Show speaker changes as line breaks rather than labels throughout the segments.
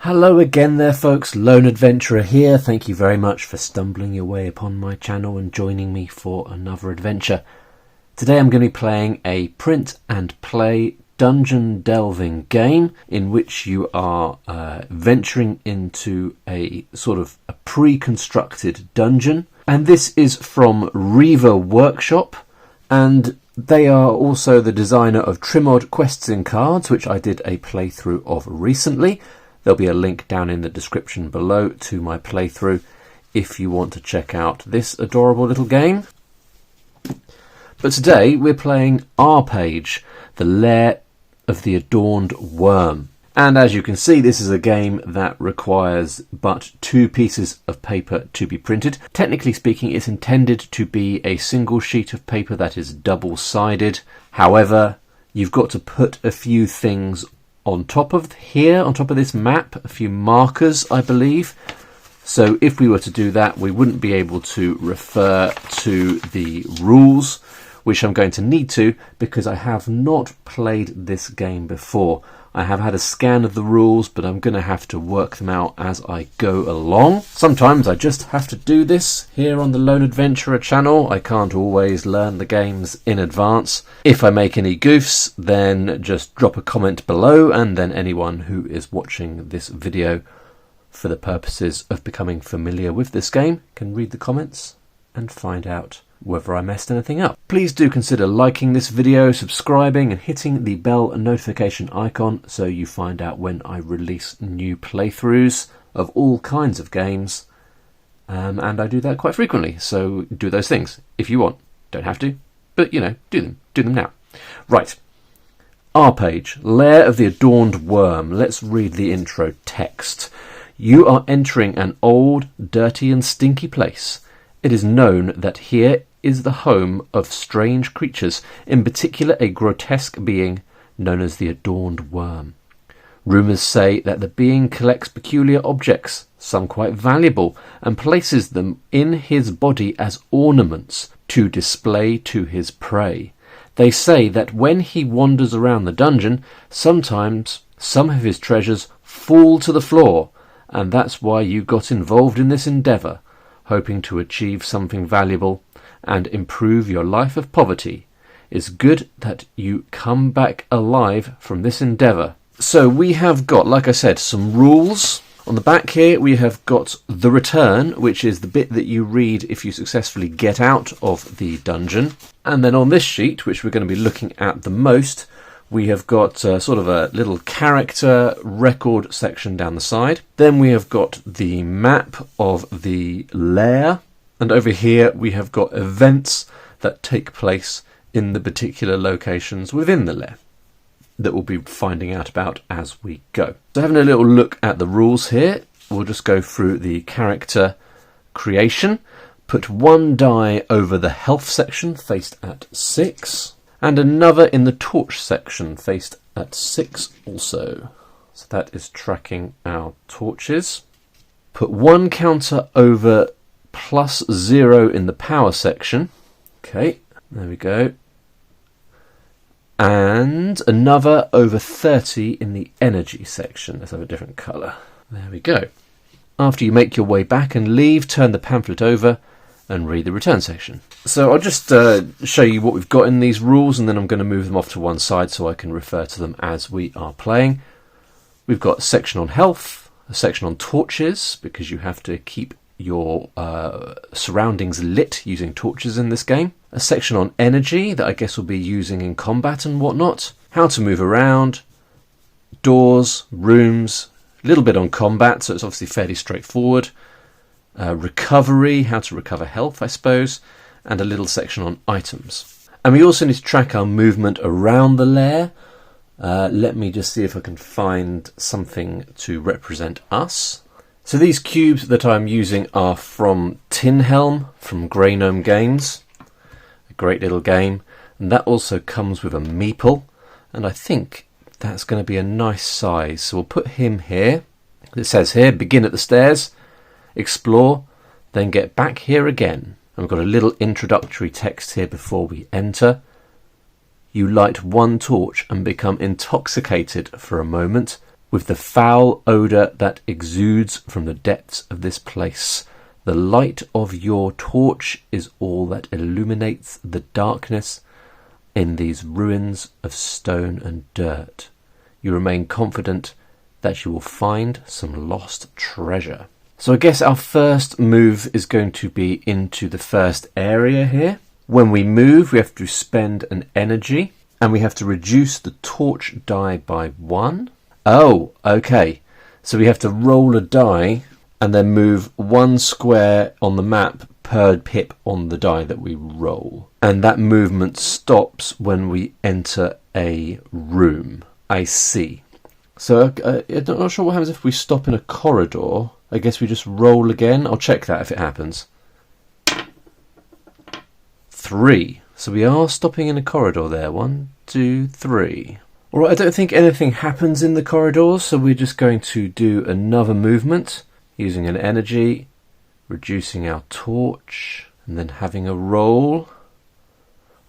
Hello again there folks, Lone Adventurer here. Thank you very much for stumbling your way upon my channel and joining me for another adventure. Today I'm going to be playing a print and play dungeon delving game in which you are venturing into a sort of a pre-constructed dungeon. And this is from Reaver Workshop, and they are also the designer of Trimod Quests in Cards, which I did a playthrough of recently. There'll be a link down in the description below to my playthrough if you want to check out this adorable little game. But today we're playing RPage, the Lair of the Adorned Worm. And as you can see, this is a game that requires but 2 pieces of paper to be printed. Technically speaking, it's intended to be a single sheet of paper that is double-sided. However, you've got to put a few things on top of this map, a few markers, I believe. So if we were to do that, we wouldn't be able to refer to the rules, which I'm going to need to because I have not played this game before. I have had a scan of the rules, but I'm going to have to work them out as I go along. Sometimes I just have to do this here on the Lone Adventurer channel. I can't always learn the games in advance. If I make any goofs, then just drop a comment below, and then anyone who is watching this video for the purposes of becoming familiar with this game can read the comments and find out whether I messed anything up. Please do consider liking this video, subscribing and hitting the bell notification icon so you find out when I release new playthroughs of all kinds of games. And I do that quite frequently, so do those things if you want. Don't have to, but you know, do them. Do them now. Right. RPage, Lair of the Adorned Worm. Let's read the intro text. You are entering an old, dirty and stinky place. It is known that here is the home of strange creatures, in particular a grotesque being known as the Adorned Worm. Rumours say that the being collects peculiar objects, some quite valuable, and places them in his body as ornaments to display to his prey. They say that when he wanders around the dungeon, sometimes some of his treasures fall to the floor, and that's why you got involved in this endeavour, hoping to achieve something valuable and improve your life of poverty. It's good that you come back alive from this endeavour. So we have got, like I said, some rules. On the back here we have got the return, which is the bit that you read if you successfully get out of the dungeon. And then on this sheet, which we're going to be looking at the most, we have got sort of a little character record section down the side. Then we have got the map of the lair. And over here we have got events that take place in the particular locations within the lair that we'll be finding out about as we go. So having a little look at the rules here, we'll just go through the character creation. Put 1 die over the health section faced at 6. And another in the torch section faced at 6 also. So that is tracking our torches. Put 1 counter over +0 in the power section. Okay, there we go. And another over 30 in the energy section. Let's have a different colour. There we go. After you make your way back and leave, turn the pamphlet over and read the return section. So I'll just show you what we've got in these rules, and then I'm going to move them off to one side so I can refer to them as we are playing. We've got a section on health, a section on torches, because you have to keep your surroundings lit using torches in this game. A section on energy that I guess we'll be using in combat and whatnot. How to move around, doors, rooms, a little bit on combat, so it's obviously fairly straightforward. Recovery, how to recover health, I suppose, and a little section on items. And we also need to track our movement around the lair. Let me just see if I can find something to represent us. So these cubes that I'm using are from Tin Helm from Grey Gnome Games. A great little game. And that also comes with a meeple. And I think that's going to be a nice size. So we'll put him here. It says here, begin at the stairs, explore, then get back here again. And we've got a little introductory text here before we enter. You light 1 torch and become intoxicated for a moment. with the foul odour that exudes from the depths of this place. The light of your torch is all that illuminates the darkness in these ruins of stone and dirt. You remain confident that you will find some lost treasure. So I guess our first move is going to be into the first area here. When we move, we have to spend an energy, and we have to reduce the torch die by 1. Oh, okay. So we have to roll a die and then move 1 square on the map per pip on the die that we roll. And that movement stops when we enter a room. I see. So I'm not sure what happens if we stop in a corridor. I guess we just roll again. I'll check that if it happens. 3. So we are stopping in a corridor there. 1, 2, 3. Alright, I don't think anything happens in the corridors, so we're just going to do another movement using an energy, reducing our torch, and then having a roll.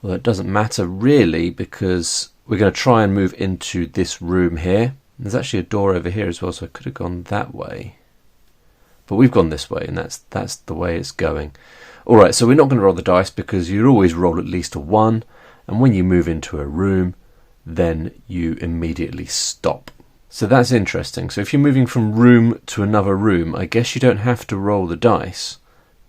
Well, it doesn't matter really, because we're going to try and move into this room here. There's actually a door over here as well, so I could have gone that way. But we've gone this way, and that's the way it's going. Alright, so we're not going to roll the dice, because you always roll at least a 1, and when you move into a room, then you immediately stop. So that's interesting. So if you're moving from room to another room, I guess you don't have to roll the dice,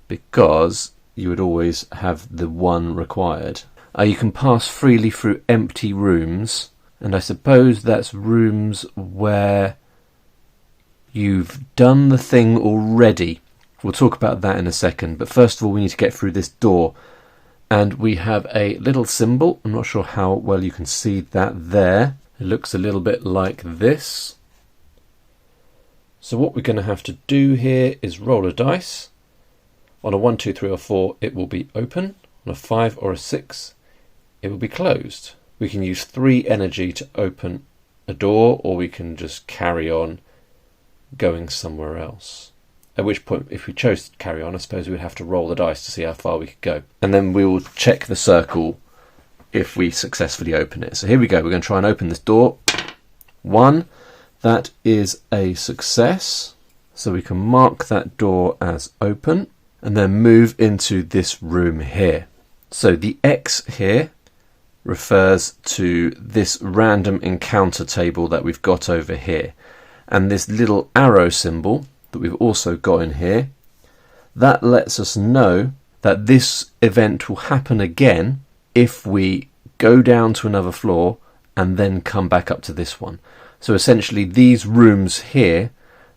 because you would always have the 1 required. You can pass freely through empty rooms, and I suppose that's rooms where you've done the thing already. We'll talk about that in a second, but first of all we need to get through this door. And we have a little symbol. I'm not sure how well you can see that there. It looks a little bit like this. So what we're going to have to do here is roll a dice. On a 1, 2, 3 or 4 it will be open. On a 5 or a 6 it will be closed. We can use 3 energy to open a door, or we can just carry on going somewhere else. At which point, if we chose to carry on, I suppose we would have to roll the dice to see how far we could go. And then we will check the circle if we successfully open it. So here we go. We're going to try and open this door. 1. That is a success. So we can mark that door as open and then move into this room here. So the X here refers to this random encounter table that we've got over here. And this little arrow symbol that we've also got in here, that lets us know that this event will happen again if we go down to another floor and then come back up to this one. So essentially these rooms here,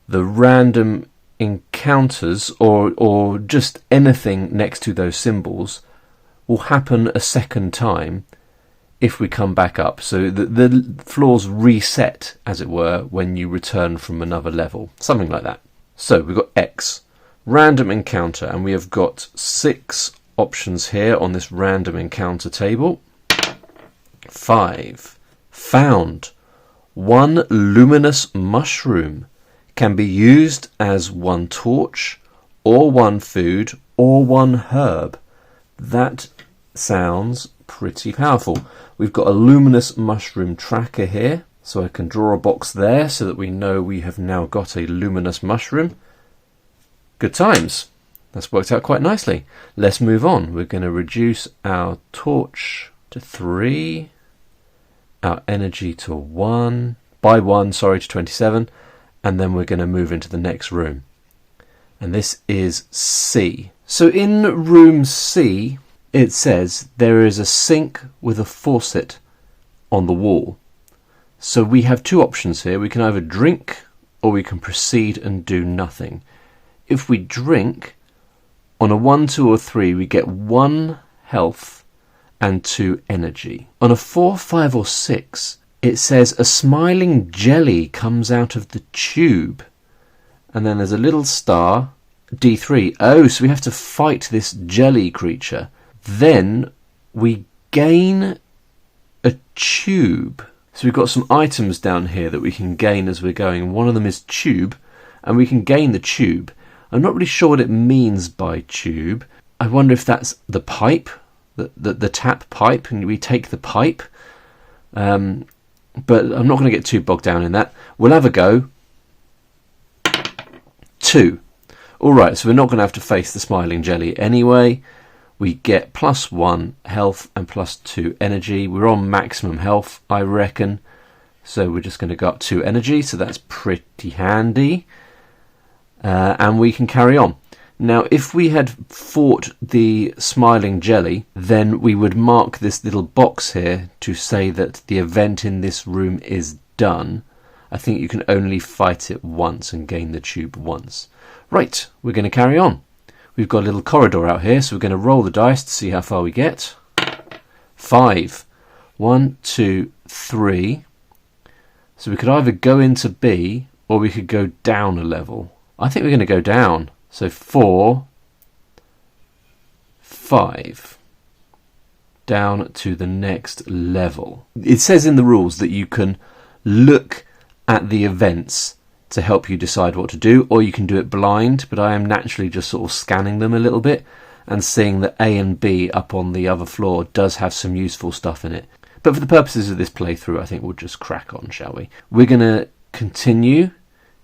the random encounters or just anything next to those symbols will happen a second time if we come back up. So the floors reset, as it were, when you return from another level, something like that. So we've got X, random encounter, and we have got 6 options here on this random encounter table. 5, found. 1 luminous mushroom can be used as 1 torch, or 1 food, or 1 herb. That sounds pretty powerful. We've got a luminous mushroom tracker here. So I can draw a box there so that we know we have now got a luminous mushroom. Good times. That's worked out quite nicely. Let's move on. We're going to reduce our torch to 3, our energy to 1, by 1, sorry, to 27, and then we're going to move into the next room. And this is C. So in room C, it says there is a sink with a faucet on the wall. So we have 2 options here. We can either drink or we can proceed and do nothing. If we drink, on a 1, 2 or 3 we get 1 health and 2 energy. On a 4, 5 or 6 it says a smiling jelly comes out of the tube. And then there's a little star, D3. Oh, so we have to fight this jelly creature. Then we gain a tube. So we've got some items down here that we can gain as we're going. One of them is tube, and we can gain the tube. I'm not really sure what it means by tube. I wonder if that's the pipe, the tap pipe, and we take the pipe. but I'm not going to get too bogged down in that. We'll have a go. 2. Alright, so we're not going to have to face the smiling jelly anyway. We get +1 health and +2 energy. We're on maximum health, I reckon. So we're just going to go up 2 energy, so that's pretty handy. And we can carry on. Now, if we had fought the smiling jelly, then we would mark this little box here to say that the event in this room is done. I think you can only fight it once and gain the tube once. Right, we're going to carry on. We've got a little corridor out here, so we're going to roll the dice to see how far we get. 5. 1, 2, 3. So we could either go into B or we could go down a level. I think we're going to go down. So 4, 5. Down to the next level. It says in the rules that you can look at the events to help you decide what to do, or you can do it blind, but I am naturally just sort of scanning them a little bit and seeing that A and B up on the other floor does have some useful stuff in it. But for the purposes of this playthrough, I think we'll just crack on, shall we? We're going to continue.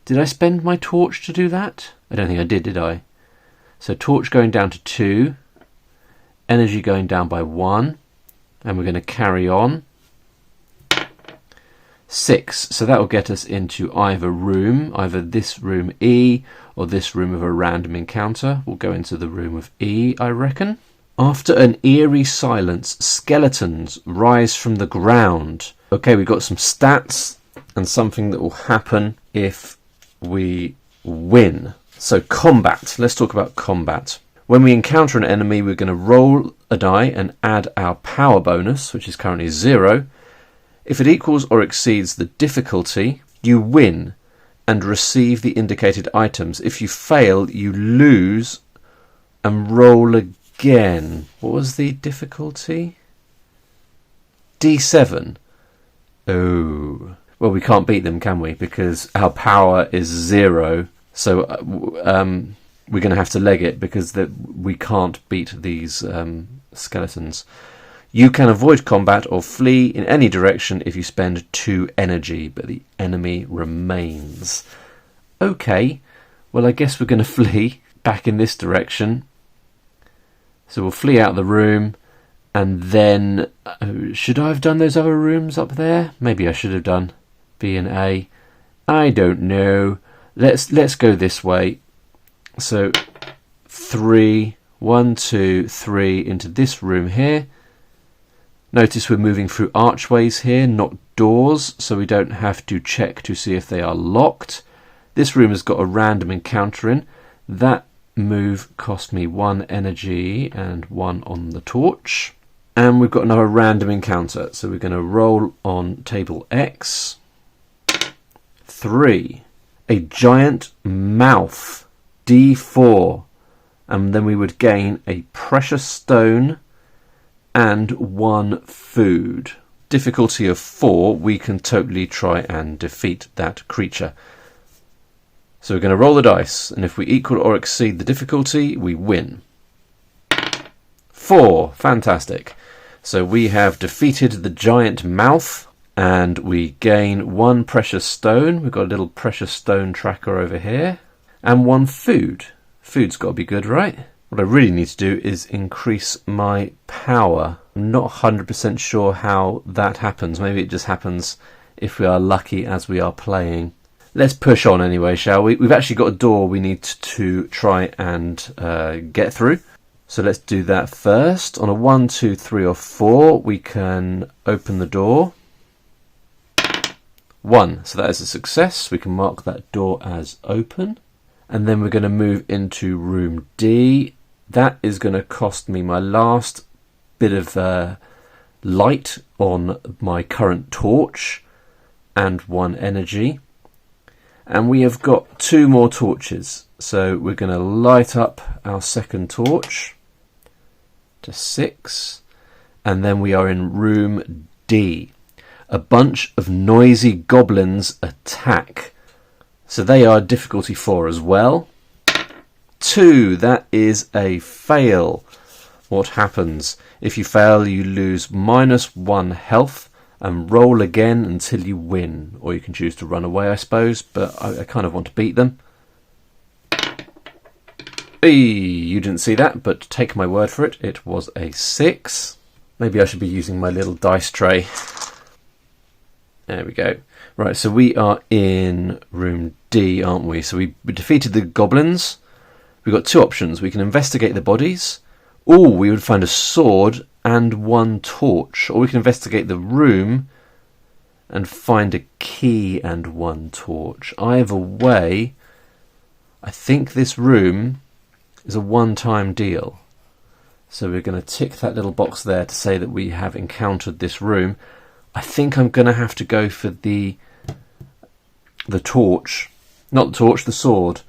Did I spend my torch to do that? I don't think I did I? So torch going down to 2, energy going down by 1, and we're going to carry on. 6, so that will get us into either this room E or this room of a random encounter. We'll go into the room of E, I reckon. After an eerie silence, skeletons rise from the ground. Okay, we've got some stats and something that will happen if we win. So combat, let's talk about combat. When we encounter an enemy, we're going to roll a die and add our power bonus, which is currently 0. If it equals or exceeds the difficulty, you win and receive the indicated items. If you fail, you lose and roll again. What was the difficulty? D7. Oh. Well, we can't beat them, can we? Because our power is 0. So we're going to have to leg it because we can't beat these skeletons. You can avoid combat or flee in any direction if you spend 2 energy, but the enemy remains. Okay, well I guess we're going to flee back in this direction. So we'll flee out of the room, and then should I have done those other rooms up there? Maybe I should have done B and A. I don't know. Let's go this way. So 3, 1, 2, 3 into this room here. Notice we're moving through archways here, not doors, so we don't have to check to see if they are locked. This room has got a random encounter in. That move cost me 1 energy and 1 on the torch. And we've got another random encounter, so we're going to roll on table X. 3. A giant mouth, D4. And then we would gain a precious stone and 1 food. Difficulty of 4, we can totally try and defeat that creature. So we're going to roll the dice, and if we equal or exceed the difficulty, we win. 4, fantastic. So we have defeated the giant mouth, and we gain 1 precious stone. We've got a little precious stone tracker over here, and 1 food. Food's got to be good, right? What I really need to do is increase my power. I'm not 100% sure how that happens. Maybe it just happens if we are lucky as we are playing. Let's push on anyway, shall we? We've actually got a door we need to try and get through. So let's do that first. On a 1, 2, 3 or 4, we can open the door. 1, so that is a success. We can mark that door as open. And then we're going to move into room D. That is going to cost me my last bit of light on my current torch and 1 energy. And we have got 2 more torches. So we're going to light up our second torch to 6. And then we are in room D. A bunch of noisy goblins attack. So they are difficulty 4 as well. 2, that is a fail. What happens? If you fail, you lose -1 health and roll again until you win. Or you can choose to run away, I suppose, but I kind of want to beat them. Hey, you didn't see that, but take my word for it, it was a 6. Maybe I should be using my little dice tray. There we go. Right, so we are in room D, aren't we? So we defeated the goblins. We've got 2 options. We can investigate the bodies. Or we would find a sword and 1 torch. Or we can investigate the room and find a key and 1 torch. Either way, I think this room is a one-time deal. So we're going to tick that little box there to say that we have encountered this room. I think I'm going to have to go for the torch. Not the torch, the sword.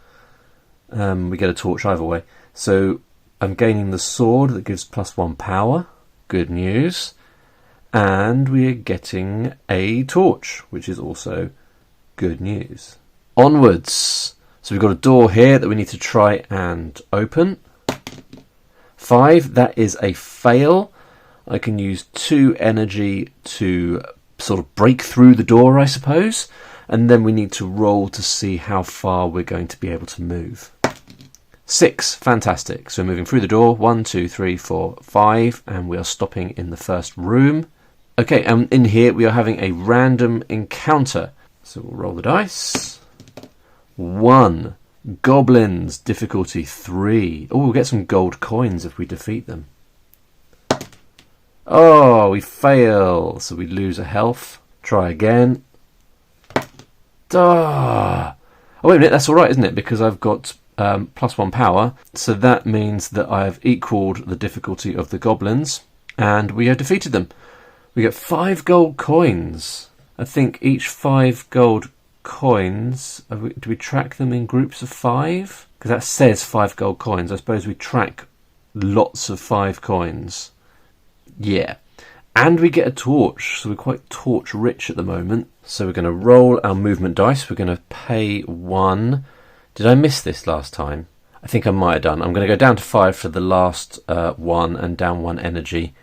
We get a torch either way. So I'm gaining the sword that gives +1 power. Good news. And we are getting a torch, which is also good news. Onwards. So we've got a door here that we need to try and open. 5, that is a fail. I can use 2 energy to sort of break through the door, I suppose. And then we need to roll to see how far we're going to be able to move. 6, fantastic. So we're moving through the door. 1, 2, 3, 4, 5. And we are stopping in the first room. Okay, and in here we are having a random encounter. So we'll roll the dice. 1. Goblins, difficulty 3. Oh, we'll get some gold coins if we defeat them. Oh, we fail. So we lose a health. Try again. Oh, wait a minute, that's alright, isn't it? Because I've got +1 power. So that means that I have equalled the difficulty of the goblins. And we have defeated them. We get 5 gold coins. I think each 5 gold coins, do we track them in groups of 5? Because that says 5 gold coins. I suppose we track lots of 5 coins. Yeah. And we get a torch, so we're quite torch rich at the moment. So we're going to roll our movement dice. We're going to pay 1. Did I miss this last time? I think I might have done. I'm going to go down to 5 for the last 1 and down 1 energy.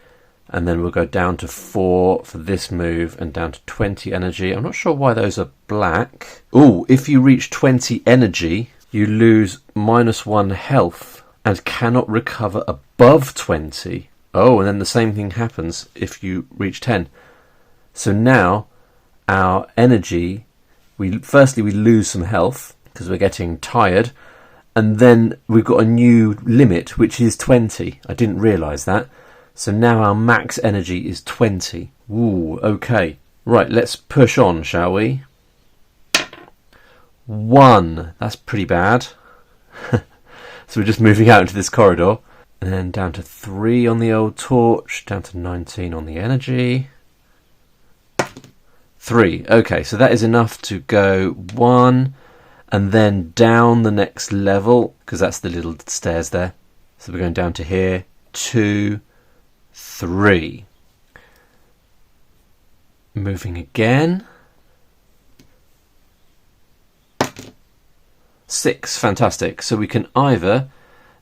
And then we'll go down to 4 for this move and down to 20 energy. I'm not sure why those are black. Oh, if you reach 20 energy, you lose -1 health and cannot recover above 20. Oh, and then the same thing happens if you reach 10. So now our energy, firstly we lose some health because we're getting tired. And then we've got a new limit, which is 20. I didn't realise that. So now our max energy is 20. Ooh, okay. Right, let's push on, shall we? 1. That's pretty bad. So we're just moving out into this corridor. And then down to 3 on the old torch. Down to 19 on the energy. 3. Okay, so that is enough to go 1. And then down the next level. Because that's the little stairs there. So we're going down to here. 2. 3. Moving again. 6. Fantastic. So we can either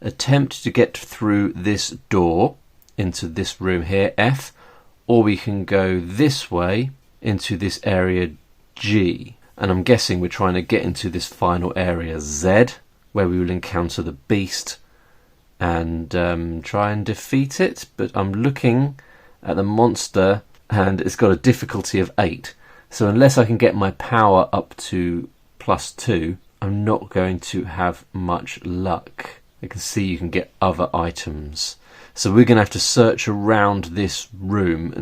attempt to get through this door into this room here, F, or we can go this way into this area, G. And I'm guessing we're trying to get into this final area, Z, where we will encounter the beast and try and defeat it. But I'm looking at the monster and it's got a difficulty of 8. So unless I can get my power up to +2, I'm not going to have much luck. You can see you can get other items. So we're going to have to search around this room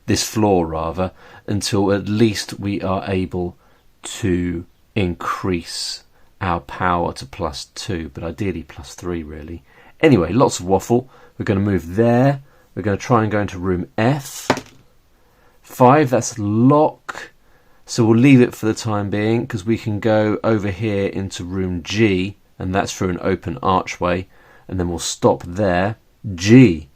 this floor rather, until at least we are able to increase our power to +2, but ideally +3 really. Anyway, lots of waffle. We're going to move there. We're going to try and go into room F. 5, that's lock. So we'll leave it for the time being because we can go over here into room G, and that's through an open archway, and then we'll stop there. G.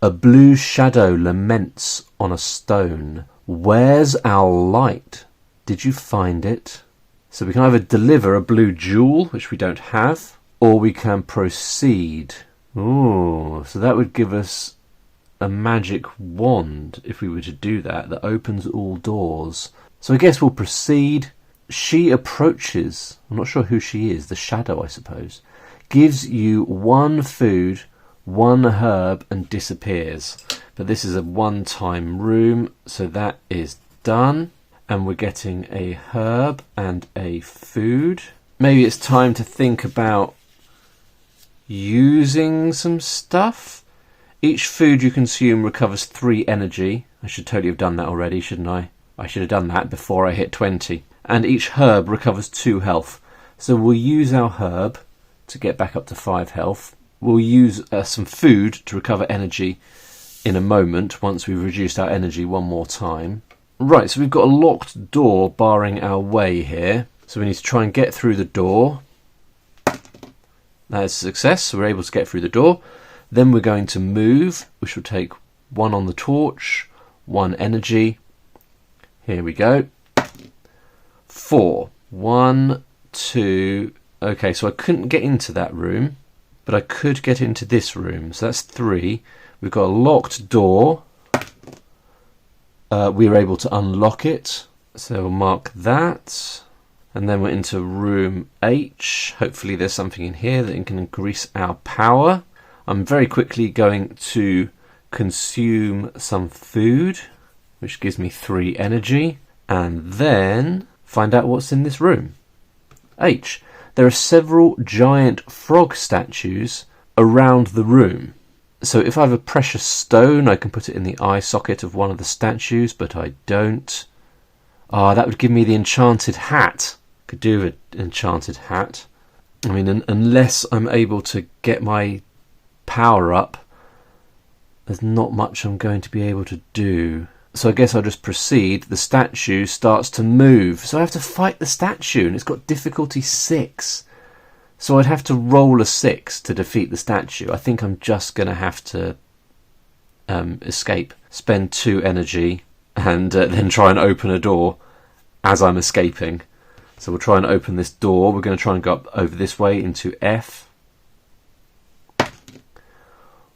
A blue shadow laments on a stone. Where's our light? Did you find it? So we can either deliver a blue jewel, which we don't have, or we can proceed. Ooh, so that would give us a magic wand if we were to do that, that opens all doors. So I guess we'll proceed. She approaches, I'm not sure who she is, the shadow I suppose, gives you 1 food, 1 herb and disappears. But this is a one-time room, so that is done. And we're getting a herb and a food. Maybe it's time to think about using some stuff. Each food you consume recovers 3 energy. I should totally have done that already, shouldn't I? I should have done that before I hit 20. And each herb recovers 2 health. So we'll use our herb to get back up to 5 health. We'll use some food to recover energy in a moment once we've reduced our energy one more time. Right, so we've got a locked door barring our way here. So we need to try and get through the door. That is a success, so we're able to get through the door. Then we're going to move, which will take 1 on the torch, 1 energy. Here we go. 4. 1, 2. Okay, so I couldn't get into that room, but I could get into this room. So that's 3. We've got a locked door. We were able to unlock it. So we'll mark that. And then we're into room H. Hopefully there's something in here that can increase our power. I'm very quickly going to consume some food, which gives me 3 energy. And then find out what's in this room. H. There are several giant frog statues around the room. So if I have a precious stone, I can put it in the eye socket of one of the statues, but I don't. Ah, that would give me the enchanted hat. Could do an enchanted hat. I mean, unless I'm able to get my power up, there's not much I'm going to be able to do. So I guess I'll just proceed. The statue starts to move. So I have to fight the statue, and it's got difficulty 6. So I'd have to roll a 6 to defeat the statue. I think I'm just going to have to escape, spend 2 energy, and then try and open a door as I'm escaping. So we'll try and open this door. We're going to try and go up over this way into F.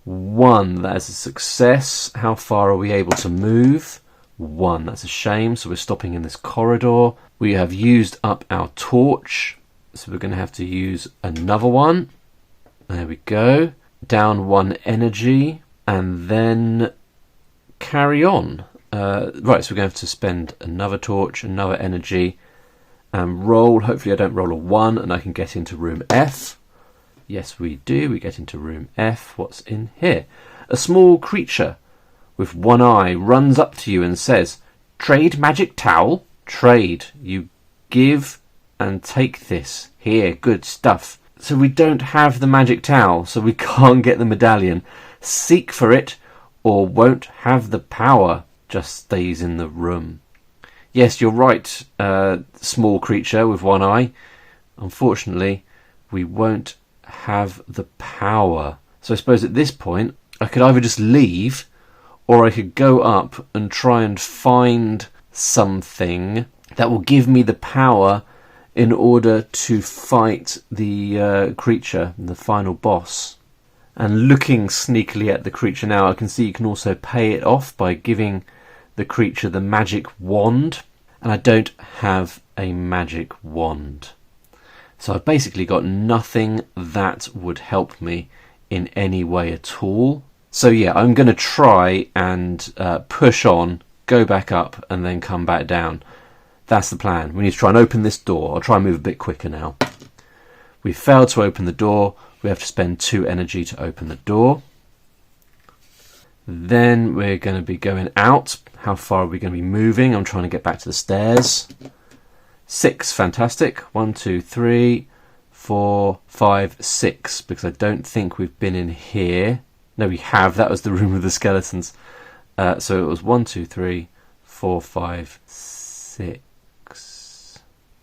1, that is a success. How far are we able to move? 1, that's a shame. So we're stopping in this corridor. We have used up our torch. So we're going to have to use another one. There we go. Down 1 energy. And then carry on. Right, so we're going to have to spend another torch, another energy. And roll. Hopefully I don't roll a 1 and I can get into room F. Yes, we do. We get into room F. What's in here? A small creature with 1 eye runs up to you and says, "Trade magic towel?" Trade. You give and take this. Here, good stuff. So we don't have the magic towel, so we can't get the medallion. Seek for it or won't have the power. Just stays in the room. Yes, you're right, small creature with 1 eye. Unfortunately, we won't have the power. So I suppose at this point I could either just leave, or I could go up and try and find something that will give me the power in order to fight the creature, the final boss. And looking sneakily at the creature now, I can see you can also pay it off by giving the creature the magic wand. And I don't have a magic wand. So I've basically got nothing that would help me in any way at all. So yeah, I'm going to try and push on, go back up and then come back down. That's the plan. We need to try and open this door. I'll try and move a bit quicker now. We failed to open the door. We have to spend 2 energy to open the door. Then we're going to be going out. How far are we going to be moving? I'm trying to get back to the stairs. 6, fantastic. 1, 2, 3, 4, 5, 6. Because I don't think we've been in here. No, we have. That was the room with the skeletons. So it was 1, 2, 3, 4, 5, 6.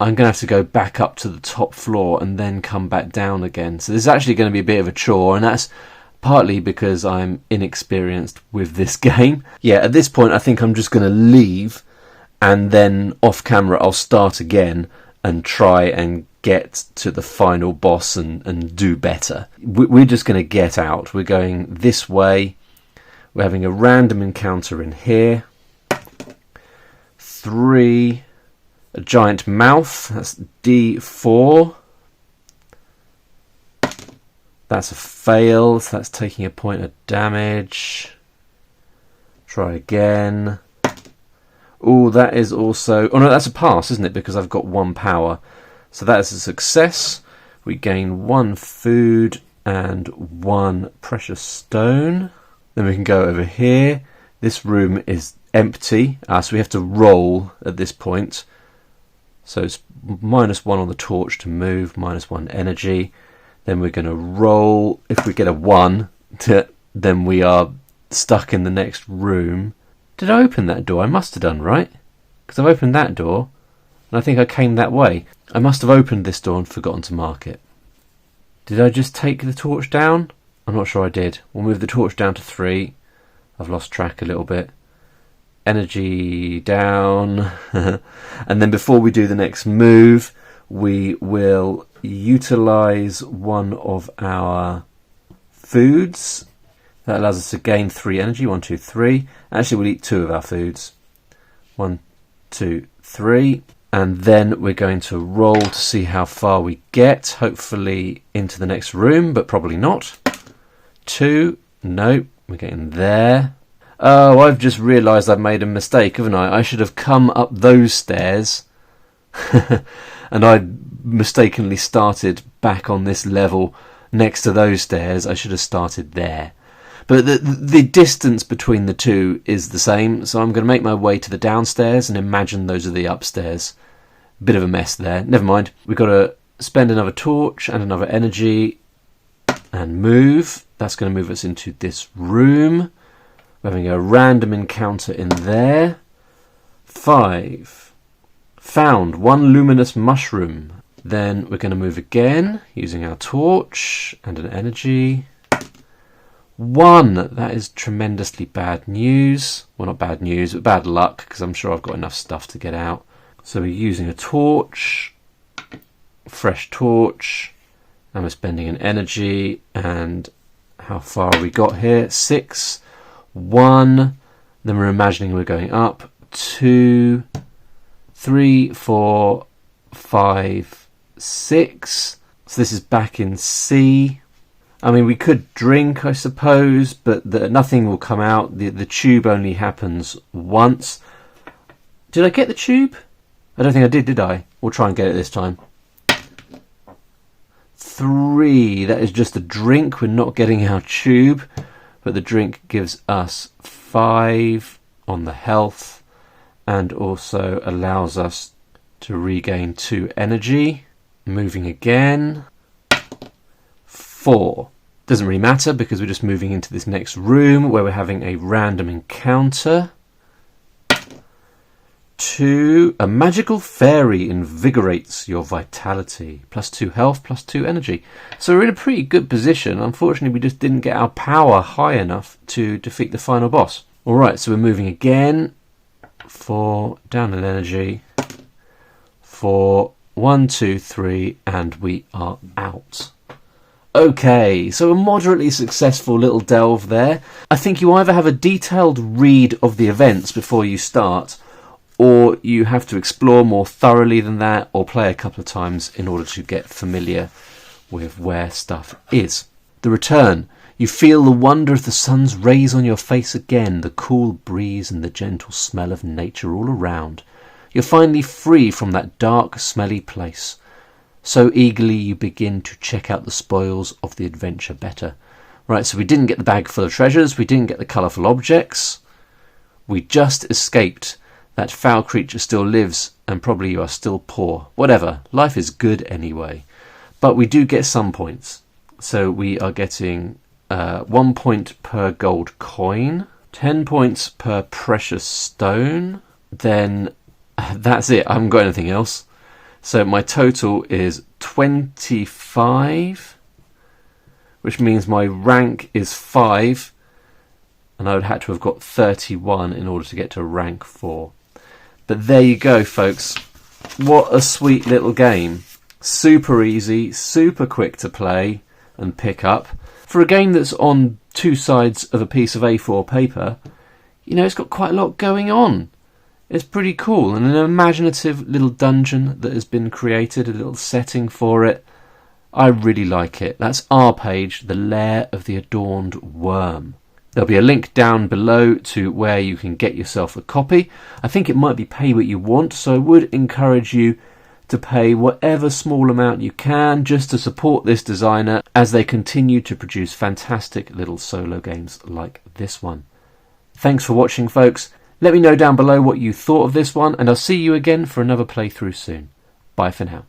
I'm going to have to go back up to the top floor and then come back down again. So this is actually going to be a bit of a chore, and that's partly because I'm inexperienced with this game. Yeah, at this point I think I'm just going to leave, and then off camera I'll start again and try and get to the final boss and do better. We're just going to get out. We're going this way. We're having a random encounter in here. 3, a giant mouth, that's D4. That's a fail, so that's taking a point of damage. Try again. Oh, that is also... Oh no, that's a pass, isn't it? Because I've got 1 power. So that is a success. We gain 1 food and 1 precious stone. Then we can go over here. This room is empty, so we have to roll at this point. So it's -1 on the torch to move, -1 energy. Then we're going to roll. If we get a 1, then we are stuck in the next room. Did I open that door? I must have done, right? Because I've opened that door, and I think I came that way. I must have opened this door and forgotten to mark it. Did I just take the torch down? I'm not sure I did. We'll move the torch down to 3. I've lost track a little bit. Energy down. And then before we do the next move, we will utilize 1 of our foods. That allows us to gain 3 energy. 1, 2, 3. Actually, we'll eat 2 of our foods. 1, 2, 3. And then we're going to roll to see how far we get. Hopefully into the next room, but probably not. 2. Nope. We're getting there. Oh, I've just realised I've made a mistake, haven't I? I should have come up those stairs. And I mistakenly started back on this level next to those stairs. I should have started there. But the distance between the two is the same, so I'm going to make my way to the downstairs and imagine those are the upstairs. Bit of a mess there. Never mind. We've got to spend another torch and another energy and move. That's going to move us into this room. We're having a random encounter in there. 5. Found 1 luminous mushroom. Then we're going to move again using our torch and an energy. 1. That is tremendously bad news. Well, not bad news, but bad luck, because I'm sure I've got enough stuff to get out. So we're using a torch, fresh torch, and we're spending an energy. And how far we got here? 6. 1. Then we're imagining we're going up. 2, 3, 4, 5, 6. So this is back in C. I mean, we could drink, I suppose, but nothing will come out. The tube only happens once. Did I get the tube? I don't think I did I? We'll try and get it this time. 3. That is just a drink. We're not getting our tube, but the drink gives us 5 on the health and also allows us to regain 2 energy. Moving again. 4. Doesn't really matter because we're just moving into this next room where we're having a random encounter. 2. A magical fairy invigorates your vitality. +2 health, +2 energy. So we're in a pretty good position. Unfortunately, we just didn't get our power high enough to defeat the final boss. Alright, so we're moving again. 4. Down in energy. 4. 1, 2, 3, and we are out. Okay, so a moderately successful little delve there. I think you either have a detailed read of the events before you start, or you have to explore more thoroughly than that, or play a couple of times in order to get familiar with where stuff is. The return. You feel the wonder of the sun's rays on your face again, the cool breeze and the gentle smell of nature all around. You're finally free from that dark, smelly place. So eagerly you begin to check out the spoils of the adventure better. Right, so we didn't get the bag full of treasures, we didn't get the colourful objects. We just escaped. That foul creature still lives, and probably you are still poor. Whatever, life is good anyway. But we do get some points. So we are getting 1 point per gold coin, 10 points per precious stone. Then that's it, I haven't got anything else. So my total is 25, which means my rank is 5, and I would have to have got 31 in order to get to rank 4. But there you go, folks. What a sweet little game. Super easy, super quick to play and pick up. For a game that's on two sides of a piece of A4 paper, you know, it's got quite a lot going on. It's pretty cool, and an imaginative little dungeon that has been created, a little setting for it. I really like it. That's RPage, the Lair of the Adorned Worm. There'll be a link down below to where you can get yourself a copy. I think it might be pay what you want, so I would encourage you to pay whatever small amount you can just to support this designer as they continue to produce fantastic little solo games like this one. Thanks for watching, folks. Let me know down below what you thought of this one, and I'll see you again for another playthrough soon. Bye for now.